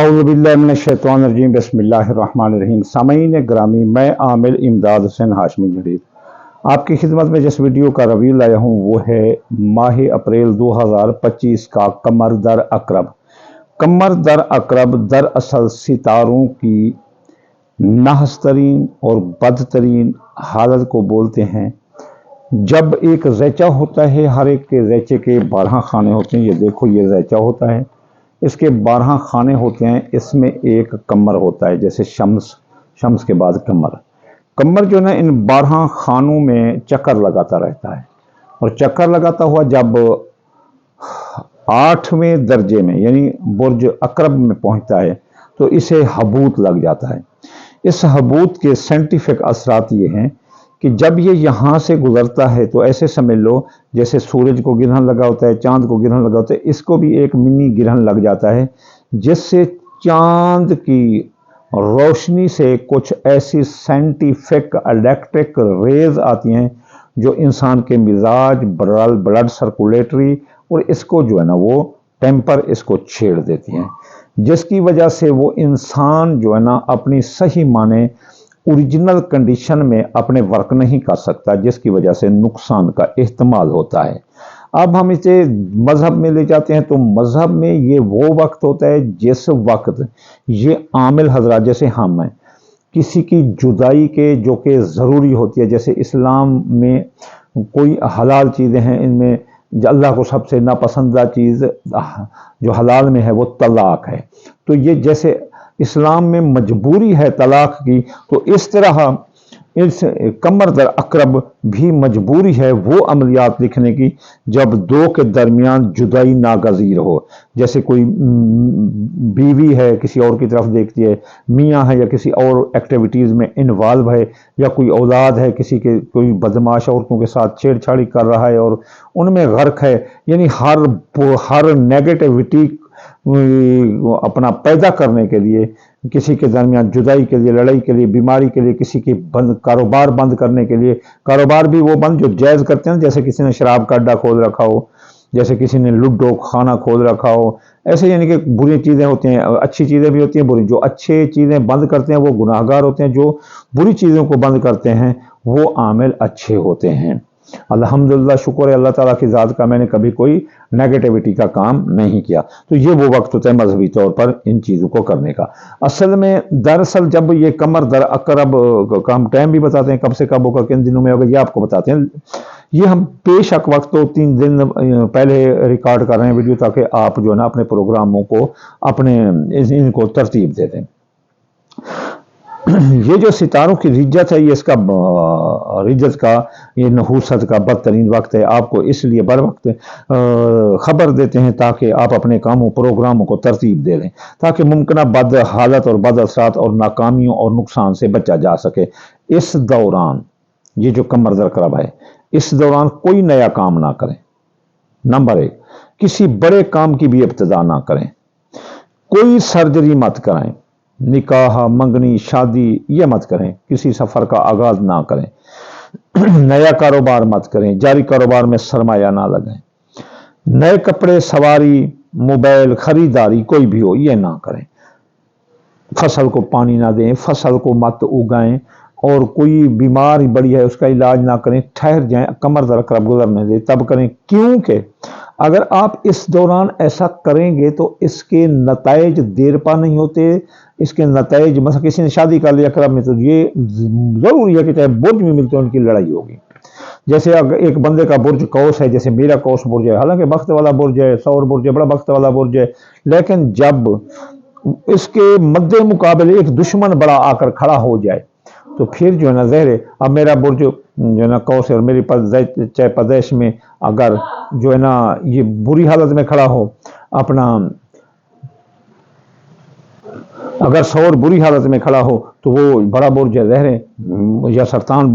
औज़ुबिल्लाहिमिनश्शैतानिर्रजीम बिस्मिल्लाहिर्रहमानिर्रहीम। सामईन ग्रामी, मैं आमिल इमदाद हुसैन हाशमी जदीद आपकी खिदमत में जिस वीडियो का रिव्यू लाया हूँ वो है माह अप्रैल 2025 का कमर दर अकरब। कमर दर अकरब दरअसल सितारों की नाहस तरीन और बदतरीन हालत को बोलते हैं। जब एक ज़ैचा होता है, हर एक के ज़ैचे के 12 खाने होते हैं। ये देखो, ये ज़ैचा होता है, इसके 12 खाने होते हैं। इसमें एक कमर होता है, जैसे शम्स के बाद कमर जो है ना, इन 12 खानों में चक्कर लगाता रहता है। और चक्कर लगाता हुआ जब 8वें दर्जे में यानी बुर्ज अकरब में पहुंचता है तो इसे हबूत लग जाता है। इस हबूत के साइंटिफिक असरात ये हैं कि जब ये यहाँ से गुजरता है तो ऐसे समझ लो जैसे सूरज को गिरहन लगा होता है, चांद को गिरहन लगा होता है, इसको भी एक मिनी गिरहन लग जाता है, जिससे चांद की रोशनी से कुछ ऐसी साइंटिफिक इलेक्ट्रिक रेज आती हैं जो इंसान के मिजाज, ब्लड सर्कुलेटरी और इसको जो है ना वो टेम्पर इसको छेड़ देती हैं, जिसकी वजह से वो इंसान जो है ना अपनी सही माने ओरिजिनल कंडीशन में अपने वर्क नहीं कर सकता, जिसकी वजह से नुकसान का एहतमाल होता है। अब हम इसे मज़हब में ले जाते हैं तो मज़हब में ये वो वक्त होता है जिस वक्त ये आमिल हजरात जैसे हम हैं, किसी की जुदाई के जो कि ज़रूरी होती है, जैसे इस्लाम में कोई हलाल चीज़ें हैं, इनमें अल्लाह को सबसे नापसंदीदा चीज़ जो हलाल में है वो तलाक है। तो ये जैसे इस्लाम में मजबूरी है तलाक की, तो इस तरह इस कमर दर अकरब भी मजबूरी है वो अमलियात लिखने की जब दो के दरमियान जुदाई नागज़ीर हो। जैसे कोई बीवी है किसी और की तरफ देखती है, मियाँ है या किसी और एक्टिविटीज़ में इन्वॉल्व है, या कोई औलाद है किसी के, कोई बदमाश औरतों के साथ छेड़छाड़ी कर रहा है और उनमें गर्क है, यानी हर नेगेटिविटी अपना पैदा करने के लिए, किसी के दरमियान जुदाई के लिए, लड़ाई के लिए, बीमारी के लिए, किसी के कारोबार बंद करने के लिए, कारोबार भी वो बंद जो जायज़ करते हैं, जैसे किसी ने शराब का अड्डा खोल रखा हो, जैसे किसी ने लूडो खाना खोल रखा हो, ऐसे यानी कि बुरी चीज़ें होती हैं, अच्छी चीज़ें भी होती हैं, बुरी। जो अच्छे चीज़ें बंद करते हैं वो गुनाहगार होते हैं, जो बुरी चीज़ों को बंद करते हैं वो आमिल अच्छे होते हैं। अल्हम्दुलिल्लाह, शुक्र है अल्लाह ताला की ज़ात का, मैंने कभी कोई नेगेटिविटी का काम नहीं किया। तो ये वो वक्त होता है मजहबी तौर पर इन चीज़ों को करने का। असल में दरअसल जब ये कमर दर अकरब का हम टाइम भी बताते हैं, कब से कब होगा, किन दिनों में होगा, ये आपको बताते हैं। ये हम बेशक वक्त तो 3 दिन पहले रिकॉर्ड कर रहे हैं वीडियो, ताकि आप जो है ना अपने प्रोग्रामों को अपने इनको तरतीब दे दें। ये जो सितारों की रिज्जत है, ये इसका रिज्जत का, ये नहूसत का बदतरीन वक्त है। आपको इसलिए बर वक्त खबर देते हैं ताकि आप अपने कामों प्रोग्रामों को तरतीब दे दें, ताकि मुमकिन बद हालत और बद असरात और नाकामियों और नुकसान से बचा जा सके। इस दौरान ये जो कमर दर अकरब है, इस दौरान कोई नया काम ना करें। नंबर 1, किसी बड़े काम की भी इब्तिदा ना करें, कोई सर्जरी मत कराएं, निकाह, मंगनी, शादी ये मत करें, किसी सफ़र का आगाज़ ना करें, नया कारोबार मत करें, जारी कारोबार में सरमाया ना लगाएं, नए कपड़े, सवारी, मोबाइल खरीदारी कोई भी हो ये ना करें, फसल को पानी ना दें, फसल को मत उगाएं, और कोई बीमारी बड़ी है उसका इलाज ना करें, ठहर जाएं, कमर दर अकरब गुजरने दें तब करें। क्योंकि अगर आप इस दौरान ऐसा करेंगे तो इसके नताइज देर पा नहीं होते। इसके नताइज, मतलब किसी ने शादी कर लिया अकरब में तो ये ज़रूरी है कि चाहे बुर्ज में मिलते हैं उनकी लड़ाई होगी। जैसे अगर एक बंदे का बुर्ज कौस है, जैसे मेरा कौस बुर्ज है, हालांकि बख्त वाला बुर्ज है, सौर बुर्ज है, बड़ा बख्त वाला बुर्ज है, लेकिन जब इसके मद्दे मुकाबले एक दुश्मन बड़ा आकर खड़ा हो जाए तो फिर जो है ना ज़हर, अब मेरा बुर्ज जो है ना कौस है और मेरी चाहे पैदाइश में अगर जो है ना ये बुरी हालत में खड़ा हो, अपना अगर सौर बुरी हालत में खड़ा हो तो वो बड़ा बुर्ज है ज़हर, या सरतान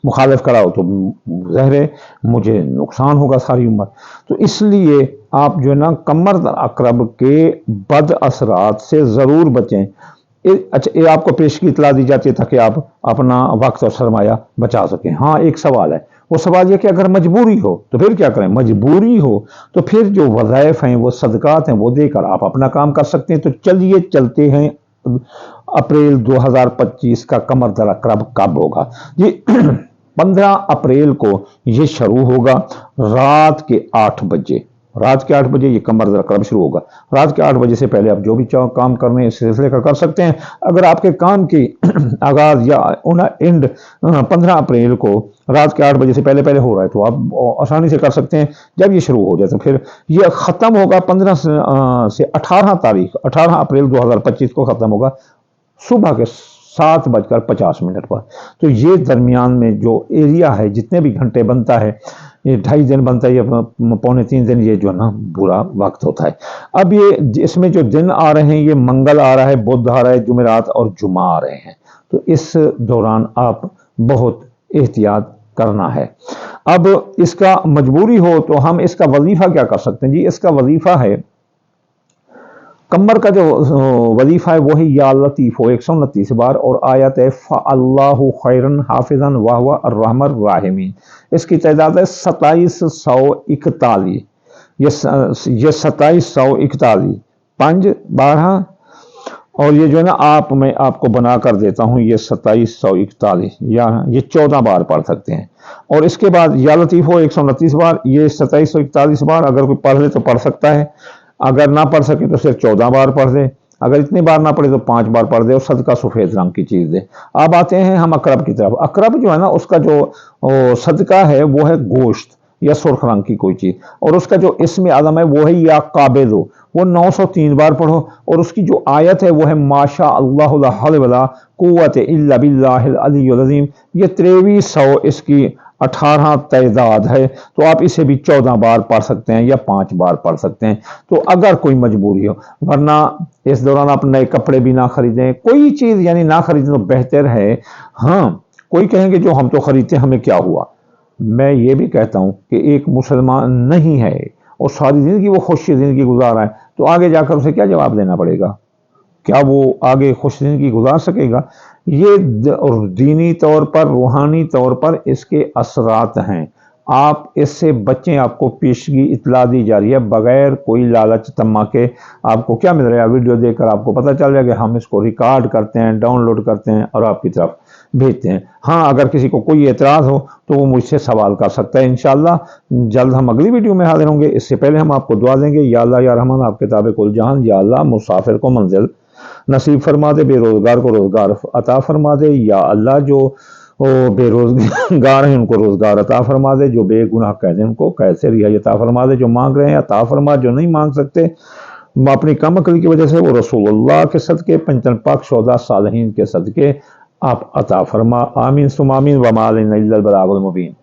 मुखालिफ खड़ा हो तो ज़हर मुझे नुकसान होगा सारी उम्र। तो इसलिए आप जो है ना कमर दर अकरब के बद असरात से ज़रूर बचें। अच्छा, ये आपको पेश की इतला दी जाती है ताकि आप अपना वक्त और सरमाया बचा सकें। हाँ, एक सवाल है, वो सवाल ये कि अगर मजबूरी हो तो फिर क्या करें? मजबूरी हो तो फिर जो वज़ाइफ हैं, वो सदकात हैं, वो देकर आप अपना काम कर सकते हैं। तो चलिए चलते हैं अप्रैल 2025 का कमर दर अकरब कब होगा? ये 15 अप्रैल को ये शुरू होगा रात के 8 बजे। रात के 8 बजे ये कमर दर अकरब शुरू होगा। रात के 8 बजे से पहले आप जो भी चाहो काम करने इस सिलसिले का कर सकते हैं। अगर आपके काम की आगाज या एंड 15 अप्रैल को रात के 8 बजे से पहले पहले हो रहा है तो आप आसानी से कर सकते हैं। जब ये शुरू हो जाए तो फिर ये ख़त्म होगा 15 से 18 तारीख 18 अप्रैल 2025 को ख़त्म होगा सुबह के 7:50 पर। तो ये दरमियान में जो एरिया है, जितने भी घंटे बनता है, ये 2.5 दिन बनता है, ये पौने 3 दिन, ये जो है ना बुरा वक्त होता है। अब ये इसमें जो दिन आ रहे हैं, ये मंगल आ रहा है, बुध आ रहा है, जुमेरात और जुमा आ रहे हैं। तो इस दौरान आप बहुत एहतियात करना है। अब इसका मजबूरी हो तो हम इसका वजीफा क्या कर सकते हैं जी? इसका वजीफा है, कमर का जो वजीफा है वो है या लतीफ़ हो 129 बार, और आयत है फ़अल्लाहु खैरन हाफिज़न व हुवा अर्रहमर राहिमीन। इसकी तादाद है 2741। ये 2741 5 12, और ये जो है ना मैं आपको बना कर देता हूँ, ये 2741 या ये 14 बार पढ़ सकते हैं। और इसके बाद या लतीफ़ हो 129 बार, ये 2741 बार अगर कोई पढ़ ले तो पढ़ सकता है। अगर ना पढ़ सके तो सिर्फ 14 बार पढ़ दे। अगर इतनी बार ना पढ़े तो 5 बार पढ़ दे, और सदका सफ़ेद रंग की चीज़ दे। अब आते हैं हम अकरब की तरफ। अकरब जो है ना, उसका जो सदका है वो है गोश्त या सुर्ख रंग की कोई चीज़, और उसका जो इस्म आज़म है वो है या काबिज़, वो 903 बार पढ़ो। और उसकी जो आयत है वो है माशा अल्लाह ला हौल वला कुव्वत इल्ला बिल्लाहिल अलिय्युल अज़ीम। ये 2300 इसकी 18 तादाद है। तो आप इसे भी 14 बार पढ़ सकते हैं या 5 बार पढ़ सकते हैं, तो अगर कोई मजबूरी हो। वरना इस दौरान आप नए कपड़े भी ना खरीदें, कोई चीज़ यानी ना खरीदें तो बेहतर है। हाँ, कोई कहेंगे जो हम तो खरीदते हमें क्या हुआ? मैं ये भी कहता हूँ कि एक मुसलमान नहीं है और सारी ज़िंदगी वो खुश ज़िंदगी गुजार रहा है, तो आगे जाकर उसे क्या जवाब देना पड़ेगा? क्या वो आगे खुश ज़िंदगी गुजार सकेगा? ये दीनी तौर पर, रूहानी तौर पर इसके असरात हैं। आप इससे बचें। आपको पेशगी इतला दी जा रही है बगैर कोई लालच तम्मा के। आपको क्या मिल रहा है? वीडियो देखकर आपको पता चल जाएगा। हम इसको रिकॉर्ड करते हैं, डाउनलोड करते हैं और आपकी तरफ भेजते हैं। हाँ, अगर किसी को कोई एतराज़ हो तो वो मुझसे सवाल कर सकता है। इंशाअल्लाह जल्द हम अगली वीडियो में हाजिर होंगे। इससे पहले हम आपको दुआ देंगे, या अल्लाह या रहमान आपके ताबे कुल जहान, या अल्लाह मुसाफिर को मंजिल नसीब फरमा दे, बेरोज़गार को रोज़गार अता फरमा दे। या अल्लाह जो बेरोज़गार हैं उनको रोज़गार अता फरमा दे, जो बेगुनाह कैद उनको कैद से रिहाई अता फरमा दे, जो मांग रहे हैं अता फरमा, जो नहीं मांग सकते अपनी कम अकल की वजह से वो रसूलुल्लाह के सदके, पंचन पाक शोदा सालहीन के सदके आप अता फरमा। आमीन सुम आमीन व मा अलैना इल्लल बलागुल मुबीन।